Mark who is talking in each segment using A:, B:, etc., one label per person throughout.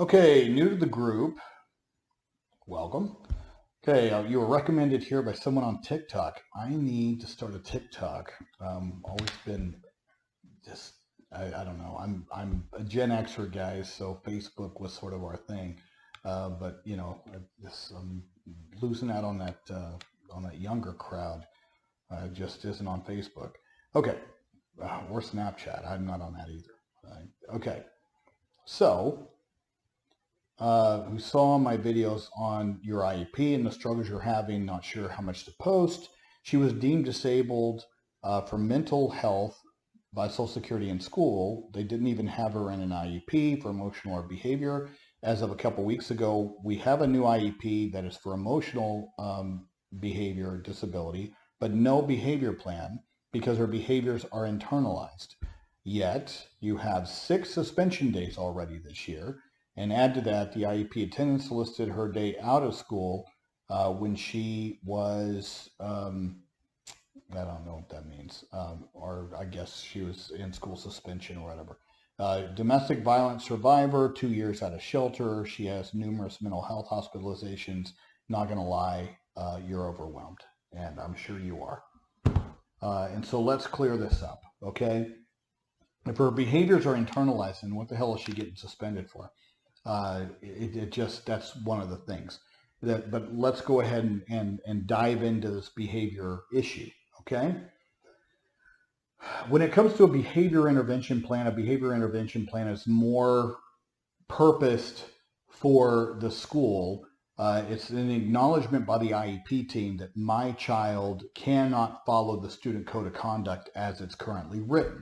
A: Okay, new to the group, welcome. Okay, you were recommended here by someone on TikTok. I need to start a TikTok. Always been just, I don't know. I'm a Gen Xer, guys, so Facebook was sort of our thing. But you know, I'm losing out on that younger crowd. Just isn't on Facebook. Okay, or Snapchat. I'm not on that either. Okay, so who saw my videos on your IEP and the struggles you're having, not sure how much to post. She was deemed disabled for mental health by Social Security in school. They didn't even have her in an IEP for emotional or behavior. As of a couple weeks ago, we have a new IEP that is for emotional behavior disability, but no behavior plan because her behaviors are internalized. Yet you have 6 suspension days already this year. And add to that, the IEP attendance listed her day out of school when she was, I don't know what that means, or I guess she was in school suspension or whatever. Domestic violence survivor, 2 years out of shelter. She has numerous mental health hospitalizations. Not going to lie, you're overwhelmed, and I'm sure you are. And so let's clear this up, okay? If her behaviors are internalized, then what the hell is she getting suspended for? That's one of the things. But let's go ahead and dive into this behavior issue, okay? When it comes to a behavior intervention plan is more purposed for the school. It's an acknowledgement by the IEP team that my child cannot follow the student code of conduct as it's currently written.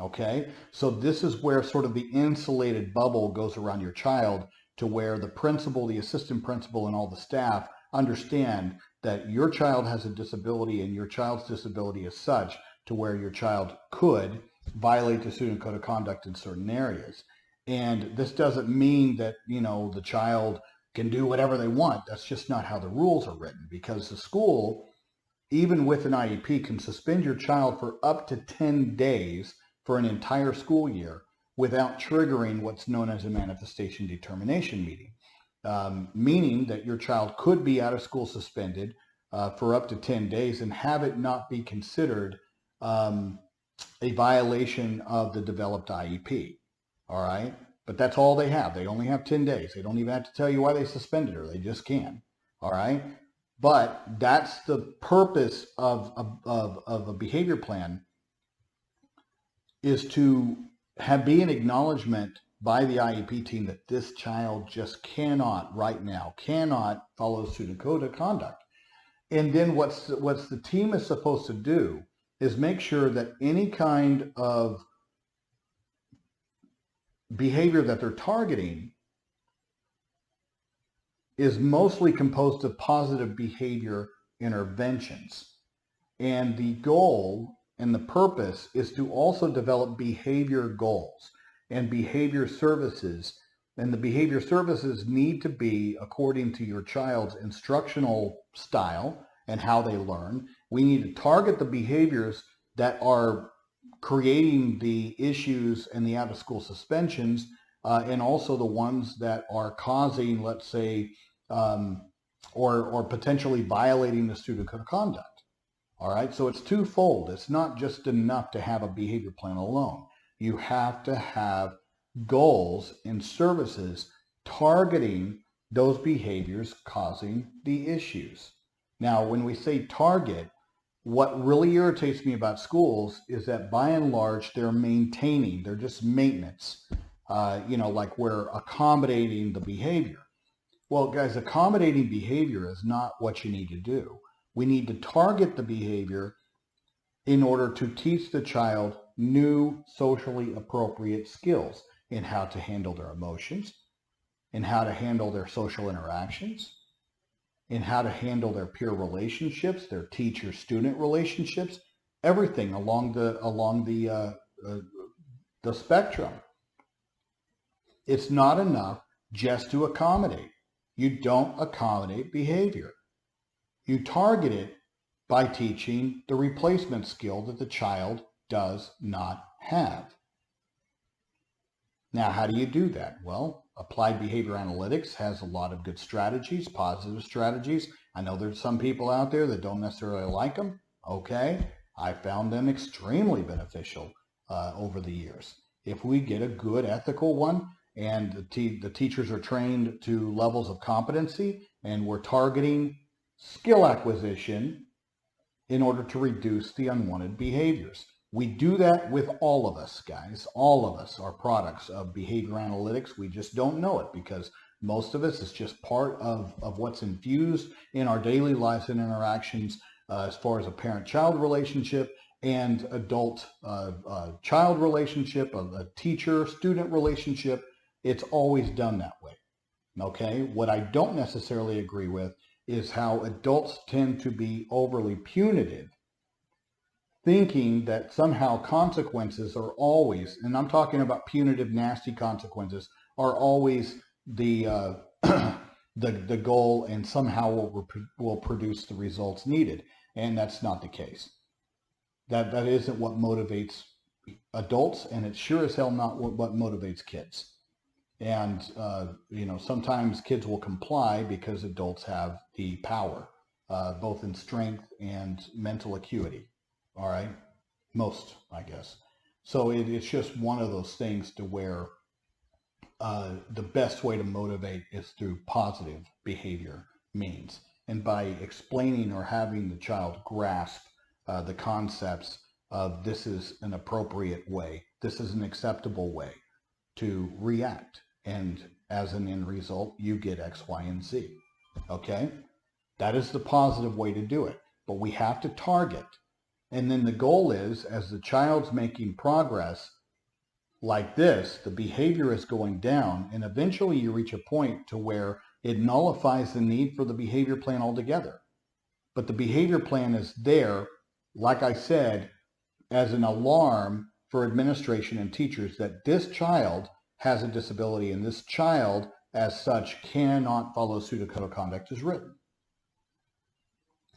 A: Okay, so this is where sort of the insulated bubble goes around your child to where the principal, the assistant principal, and all the staff understand that your child has a disability and your child's disability is such to where your child could violate the student code of conduct in certain areas. And this doesn't mean that, you know, the child can do whatever they want. That's just not how the rules are written, because the school, even with an IEP, can suspend your child for up to 10 days for an entire school year without triggering what's known as a manifestation determination meeting, meaning that your child could be out of school suspended for up to 10 days and have it not be considered a violation of the developed IEP. All right. But that's all they have. They only have 10 days. They don't even have to tell you why they suspended her. They just can. All right. But that's the purpose of a behavior plan, is to be an acknowledgement by the IEP team that this child just cannot follow student code of conduct. And then what's the team is supposed to do is make sure that any kind of behavior that they're targeting is mostly composed of positive behavior interventions. And the goal and the purpose is to also develop behavior goals and behavior services. And the behavior services need to be according to your child's instructional style and how they learn. We need to target the behaviors that are creating the issues and the out of school suspensions, and also the ones that are causing, let's say, or potentially violating the student code of conduct. All right, so it's twofold. It's not just enough to have a behavior plan alone. You have to have goals and services targeting those behaviors causing the issues. Now, when we say target, what really irritates me about schools is that by and large, they're just maintenance, like we're accommodating the behavior. Well, guys, accommodating behavior is not what you need to do. We need to target the behavior in order to teach the child new socially appropriate skills in how to handle their emotions, in how to handle their social interactions, in how to handle their peer relationships, their teacher-student relationships, everything along the spectrum. It's not enough just to accommodate. You don't accommodate behavior. You target it by teaching the replacement skill that the child does not have. Now, how do you do that? Well, applied behavior analytics has a lot of good strategies, positive strategies. I know there's some people out there that don't necessarily like them. Okay, I found them extremely beneficial over the years. If we get a good ethical one and the teachers are trained to levels of competency and we're targeting skill acquisition in order to reduce the unwanted behaviors. We do that with all of us, guys. All of us are products of behavior analytics. We just don't know it because most of us is just part of what's infused in our daily lives and interactions as far as a parent-child relationship and adult-child relationship, a teacher-student relationship. It's always done that way. Okay? What I don't necessarily agree with is how adults tend to be overly punitive, thinking that somehow consequences are always, and I'm talking about punitive, nasty consequences, are always the the goal and somehow will produce the results needed. And that's not the case. That isn't what motivates adults, and it's sure as hell not what motivates kids. And, sometimes kids will comply because adults have the power, both in strength and mental acuity. All right. Most, I guess. So it's just one of those things to where the best way to motivate is through positive behavior means. And by explaining or having the child grasp the concepts of this is an appropriate way, this is an acceptable way to react. And as an end result, you get X, Y, and Z. Okay? That is the positive way to do it. But we have to target. And then the goal is, as the child's making progress like this, the behavior is going down, and eventually you reach a point to where it nullifies the need for the behavior plan altogether. But the behavior plan is there, like I said, as an alarm for administration and teachers that this child has a disability and this child as such cannot follow pseudocode of conduct as written.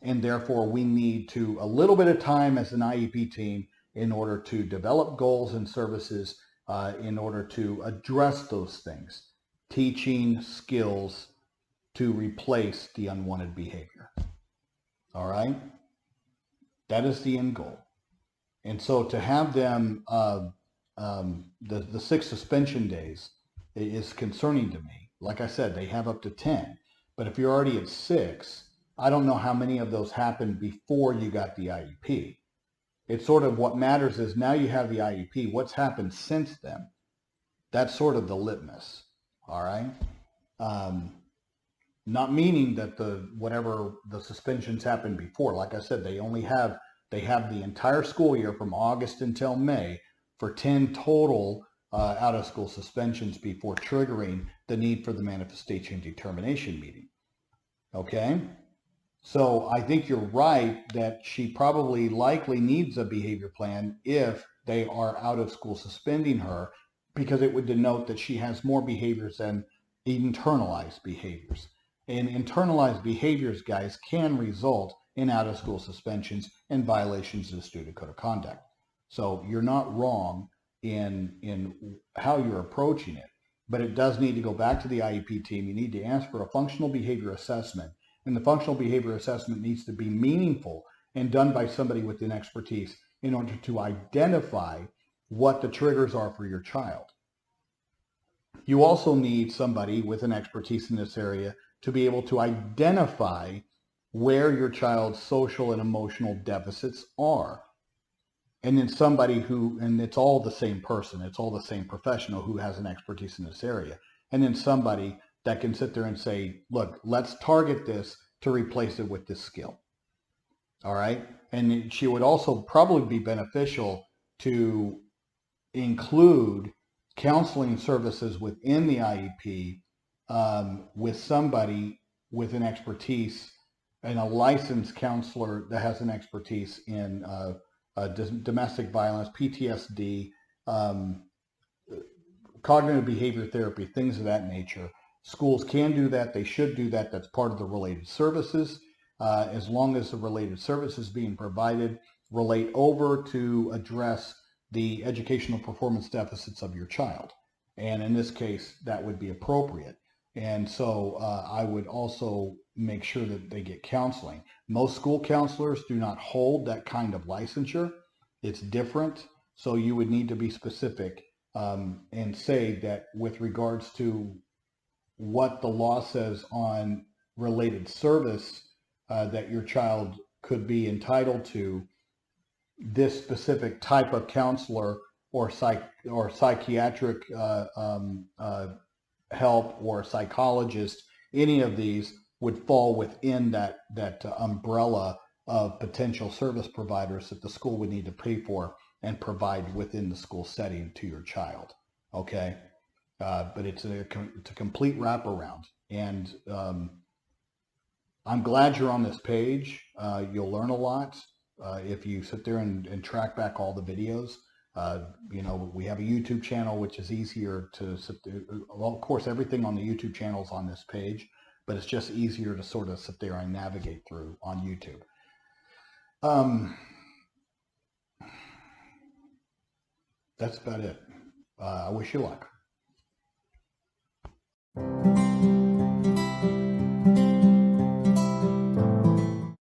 A: And therefore we need to a little bit of time as an IEP team in order to develop goals and services in order to address those things, teaching skills to replace the unwanted behavior. All right? That is the end goal. And so to have them the 6 suspension days is concerning to me. Like I said, they have up to 10. But if you're already at 6, I don't know how many of those happened before you got the IEP. It's sort of what matters is now you have the IEP. What's happened since then? That's sort of the litmus. All right? Not meaning that whatever the suspensions happened before. Like I said, they have the entire school year from August until May for 10 total out-of-school suspensions before triggering the need for the manifestation determination meeting. Okay? So I think you're right that she probably likely needs a behavior plan if they are out of school suspending her, because it would denote that she has more behaviors than internalized behaviors. And internalized behaviors, guys, can result in out-of-school suspensions and violations of the student code of conduct. So you're not wrong in how you're approaching it, but it does need to go back to the IEP team. You need to ask for a functional behavior assessment, and the functional behavior assessment needs to be meaningful and done by somebody with an expertise in order to identify what the triggers are for your child. You also need somebody with an expertise in this area to be able to identify where your child's social and emotional deficits are. And then somebody and it's all the same person, it's all the same professional who has an expertise in this area. And then somebody that can sit there and say, look, let's target this to replace it with this skill. All right? And she would also probably be beneficial to include counseling services within the IEP with somebody with an expertise and a licensed counselor that has an expertise in domestic violence, PTSD, cognitive behavior therapy, things of that nature. Schools can do that. They should do that. That's part of the related services. As long as the related services being provided relate over to address the educational performance deficits of your child. And in this case, that would be appropriate. And so I would also make sure that they get counseling. Most school counselors do not hold that kind of licensure. It's different. So you would need to be specific and say that with regards to what the law says on related service that your child could be entitled to, this specific type of counselor or psychiatric help or psychologist, any of these would fall within that umbrella of potential service providers that the school would need to pay for and provide within the school setting to your child. Okay, but it's a complete wraparound, and I'm glad you're on this page. You'll learn a lot if you sit there and track back all the videos. We have a YouTube channel, which is easier to sit there. Well, of course, everything on the YouTube channel is on this page, but it's just easier to sort of sit there and navigate through on YouTube. That's about it. I wish you luck.